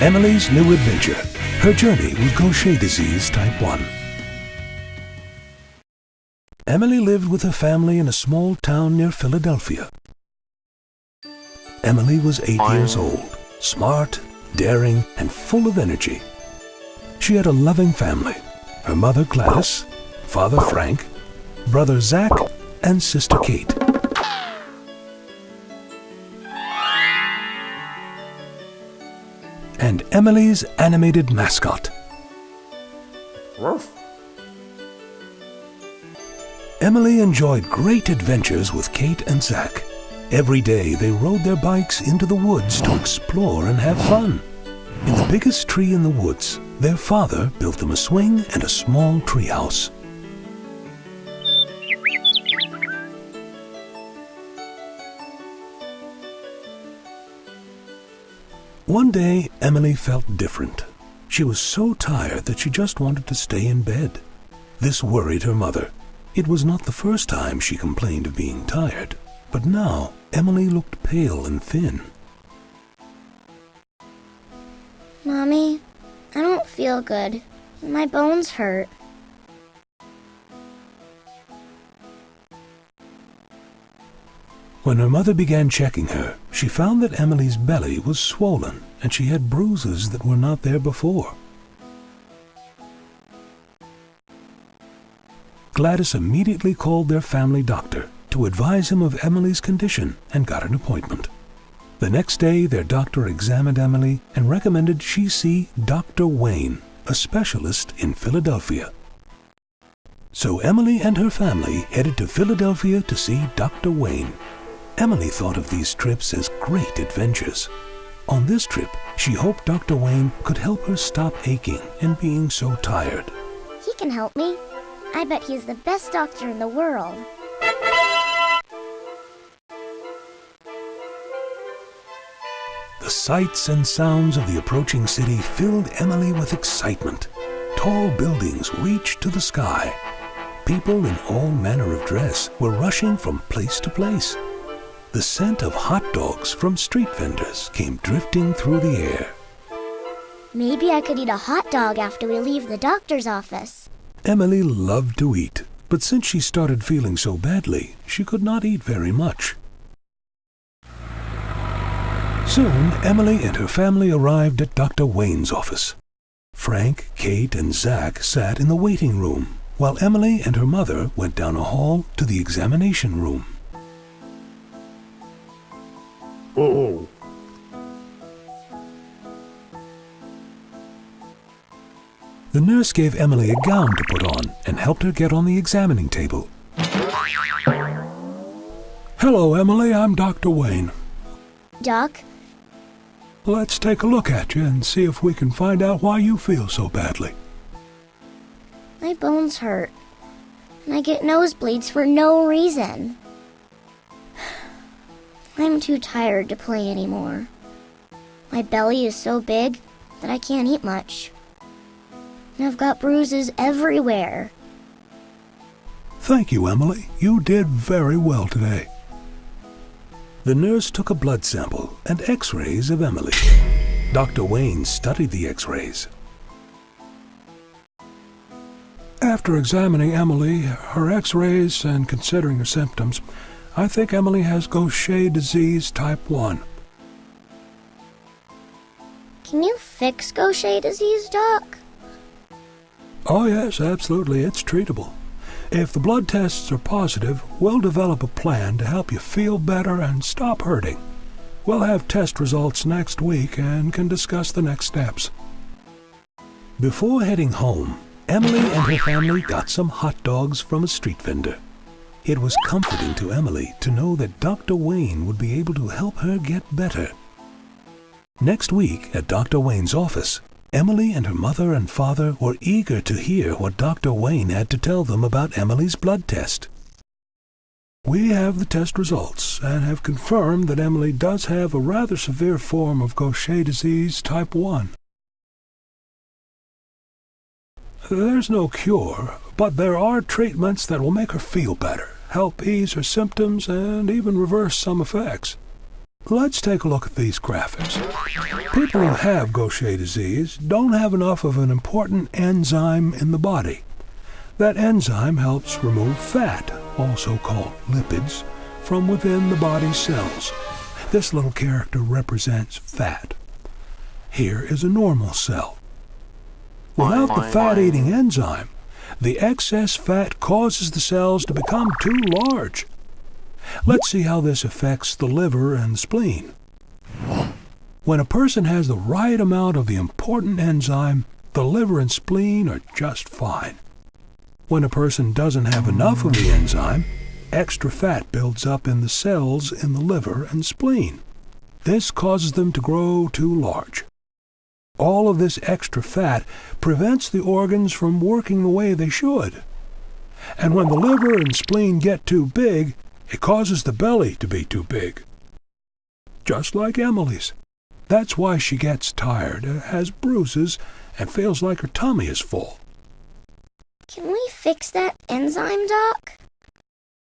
Emily's new adventure. Her journey with Gaucher disease type 1. Emily lived with her family in a small town near Philadelphia. Emily was 8 years old, smart, daring, and full of energy. She had a loving family. Her mother Gladys, father Frank, brother Zach, and sister Kate. And Emily's animated mascot. Emily enjoyed great adventures with Kate and Zach. Every day they rode their bikes into the woods to explore and have fun. In the biggest tree in the woods, their father built them a swing and a small treehouse. One day, Emily felt different. She was so tired that she just wanted to stay in bed. This worried her mother. It was not the first time she complained of being tired, but now Emily looked pale and thin. Mommy, I don't feel good. My bones hurt. When her mother began checking her, she found that Emily's belly was swollen and she had bruises that were not there before. Gladys immediately called their family doctor to advise him of Emily's condition and got an appointment. The next day, their doctor examined Emily and recommended she see Dr. Wayne, a specialist in Philadelphia. So Emily and her family headed to Philadelphia to see Dr. Wayne. Emily thought of these trips as great adventures. On this trip, she hoped Dr. Wayne could help her stop aching and being so tired. He can help me. I bet he's the best doctor in the world. The sights and sounds of the approaching city filled Emily with excitement. Tall buildings reached to the sky. People in all manner of dress were rushing from place to place. The scent of hot dogs from street vendors came drifting through the air. Maybe I could eat a hot dog after we leave the doctor's office. Emily loved to eat, but since she started feeling so badly, she could not eat very much. Soon, Emily and her family arrived at Dr. Wayne's office. Frank, Kate, and Zach sat in the waiting room, while Emily and her mother went down a hall to the examination room. Oh. The nurse gave Emily a gown to put on and helped her get on the examining table. Hello, Emily. I'm Dr. Wayne. Doc? Let's take a look at you and see if we can find out why you feel so badly. My bones hurt. And I get nosebleeds for no reason. I'm too tired to play anymore. My belly is so big that I can't eat much. And I've got bruises everywhere. Thank you, Emily. You did very well today. The nurse took a blood sample and x-rays of Emily. Dr. Wayne studied the x-rays. After examining Emily, her x-rays, and considering her symptoms, I think Emily has Gaucher disease type 1. Can you fix Gaucher disease, Doc? Oh yes, absolutely. It's treatable. If the blood tests are positive, we'll develop a plan to help you feel better and stop hurting. We'll have test results next week and can discuss the next steps. Before heading home, Emily and her family got some hot dogs from a street vendor. It was comforting to Emily to know that Dr. Wayne would be able to help her get better. Next week at Dr. Wayne's office, Emily and her mother and father were eager to hear what Dr. Wayne had to tell them about Emily's blood test. We have the test results and have confirmed that Emily does have a rather severe form of Gaucher disease type 1. There's no cure, but there are treatments that will make her feel better, help ease her symptoms, and even reverse some effects. Let's take a look at these graphics. People who have Gaucher disease don't have enough of an important enzyme in the body. That enzyme helps remove fat, also called lipids, from within the body's cells. This little character represents fat. Here is a normal cell. Without the fat-eating enzyme, the excess fat causes the cells to become too large. Let's see how this affects the liver and spleen. When a person has the right amount of the important enzyme, the liver and spleen are just fine. When a person doesn't have enough of the enzyme, extra fat builds up in the cells in the liver and spleen. This causes them to grow too large. All of this extra fat prevents the organs from working the way they should. And when the liver and spleen get too big, it causes the belly to be too big. Just like Emily's. That's why she gets tired, has bruises, and feels like her tummy is full. Can we fix that enzyme, Doc?